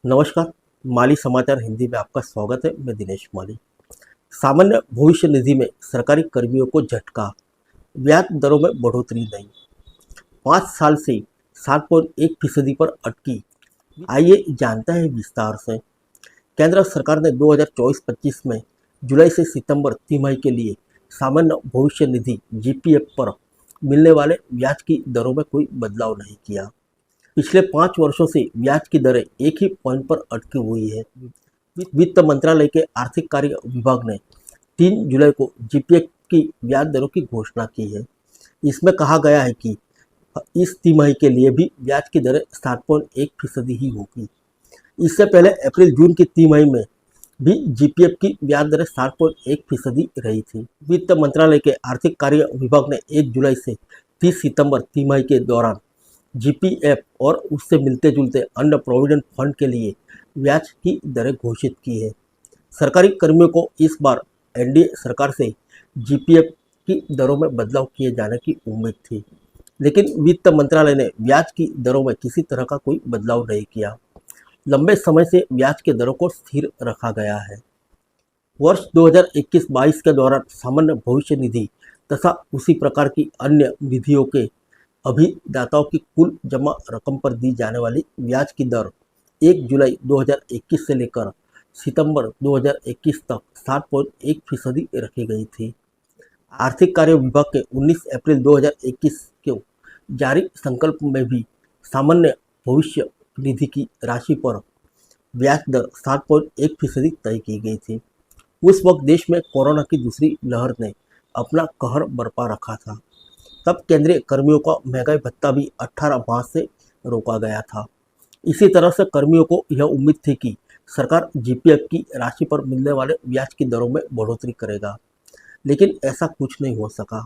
नमस्कार। माली समाचार हिंदी में आपका स्वागत है। मैं दिनेश माली। सामान्य भविष्य निधि में सरकारी कर्मियों को झटका, ब्याज दरों में बढ़ोतरी नहीं। 5 साल से 7.1% पर अटकी। आइए जानते हैं विस्तार से। केंद्र सरकार ने 2024-25 में जुलाई से सितंबर तिमाही के लिए सामान्य भविष्य निधि जीपीएफ पर मिलने वाले ब्याज की दरों में कोई बदलाव नहीं किया। पिछले 5 वर्षों से ब्याज की दरें एक ही पॉइंट पर अटकी हुई है। वित्त मंत्रालय के आर्थिक कार्य विभाग ने 3 जुलाई को जीपीएफ की ब्याज दरों की घोषणा की है। इसमें कहा गया है कि इस तिमाही के लिए भी ब्याज की दरें 7.1% ही होगी। इससे पहले अप्रैल जून की तिमाही में भी जीपीएफ की ब्याज दरें 7.1% रही थी। वित्त मंत्रालय के आर्थिक कार्य विभाग ने 1 जुलाई से 30 सितंबर तिमाही के दौरान जीपीएफ और उससे मिलते जुलते अन्य प्रोविडेंट फंड के लिए ब्याज की दरें घोषित की है। सरकारी कर्मियों को इस बार एनडीए सरकार से जीपीएफ की दरों में बदलाव किए जाने की उम्मीद थी, लेकिन वित्त मंत्रालय ने ब्याज की दरों में किसी तरह का कोई बदलाव नहीं किया। लंबे समय से ब्याज के दरों को स्थिर रखा गया है। वर्ष 2021-22 के दौरान सामान्य भविष्य निधि तथा उसी प्रकार की अन्य निधियों के अभिदाताओं की कुल जमा रकम पर दी जाने वाली ब्याज की दर 1 जुलाई 2021 से लेकर सितंबर 2021 तक 7.1% रखी गई थी। आर्थिक कार्य विभाग के 19 अप्रैल 2021 को जारी संकल्प में भी सामान्य भविष्य निधि की राशि पर ब्याज दर 7.1% तय की गई थी। उस वक्त देश में कोरोना की दूसरी लहर ने अपना कहर बरपा रखा था। तब केंद्रीय कर्मियों का महंगाई भत्ता भी 18 माह से रोका गया था। इसी तरह से कर्मियों को यह उम्मीद थी कि सरकार जीपीएफ की राशि पर मिलने वाले ब्याज की दरों में बढ़ोतरी करेगा, लेकिन ऐसा कुछ नहीं हो सका।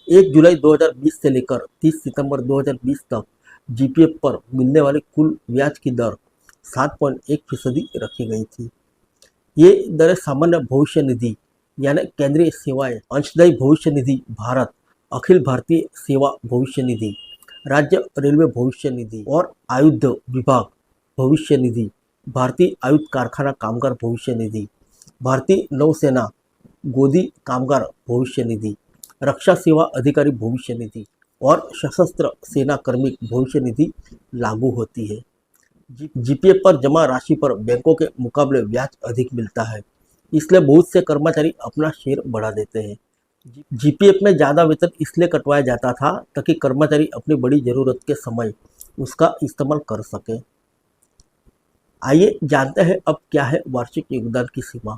1 जुलाई 2020 से लेकर 30 सितंबर 2020 तक जीपीएफ पर मिलने वाली कुल ब्याज की दर 7.1% रखी गई थी। ये दरें सामान्य भविष्य निधि यानी केंद्रीय सेवाएं, अंशदायी भविष्य निधि भारत, अखिल भारतीय सेवा भविष्य निधि, राज्य रेलवे भविष्य निधि और आयुध विभाग भविष्य निधि, भारतीय आयुध कारखाना कामगार भविष्य निधि, भारतीय नौसेना गोदी कामगार भविष्य निधि, रक्षा सेवा अधिकारी भविष्य निधि और सशस्त्र सेना कर्मी भविष्य निधि लागू होती है। जीपीएफ पर जमा राशि पर बैंकों के मुकाबले ब्याज अधिक मिलता है, इसलिए बहुत से कर्मचारी अपना शेयर बढ़ा देते हैं। जीपीएफ में ज़्यादा वेतन इसलिए कटवाया जाता था ताकि कर्मचारी अपनी बड़ी ज़रूरत के समय उसका इस्तेमाल कर सके। आइए जानते हैं अब क्या है वार्षिक योगदान की सीमा।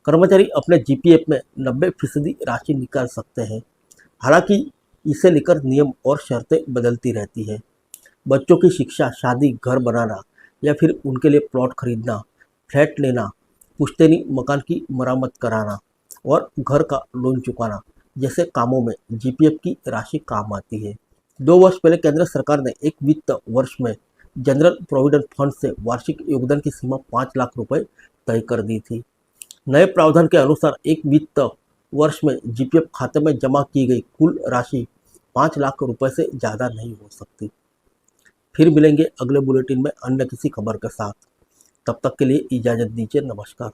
कर्मचारी अपने जीपीएफ में 90% राशि निकाल सकते हैं। हालांकि इसे लेकर नियम और शर्तें बदलती रहती है। बच्चों की शिक्षा, शादी, घर बनाना या फिर उनके लिए प्लॉट खरीदना, फ्लैट लेना, पुश्तैनी मकान की मरम्मत कराना और घर का लोन चुकाना जैसे कामों में जीपीएफ की राशि काम आती है। 2 वर्ष पहले केंद्र सरकार ने एक वित्त वर्ष में जनरल प्रोविडेंट फंड से वार्षिक योगदान की सीमा 5 लाख रुपए तय कर दी थी। नए प्रावधान के अनुसार एक वित्त वर्ष में जीपीएफ खाते में जमा की गई कुल राशि 5 लाख रुपए से ज़्यादा नहीं हो सकती। फिर मिलेंगे अगले बुलेटिन में अन्य किसी खबर के साथ। तब तक के लिए इजाज़त दीजिए। नमस्कार।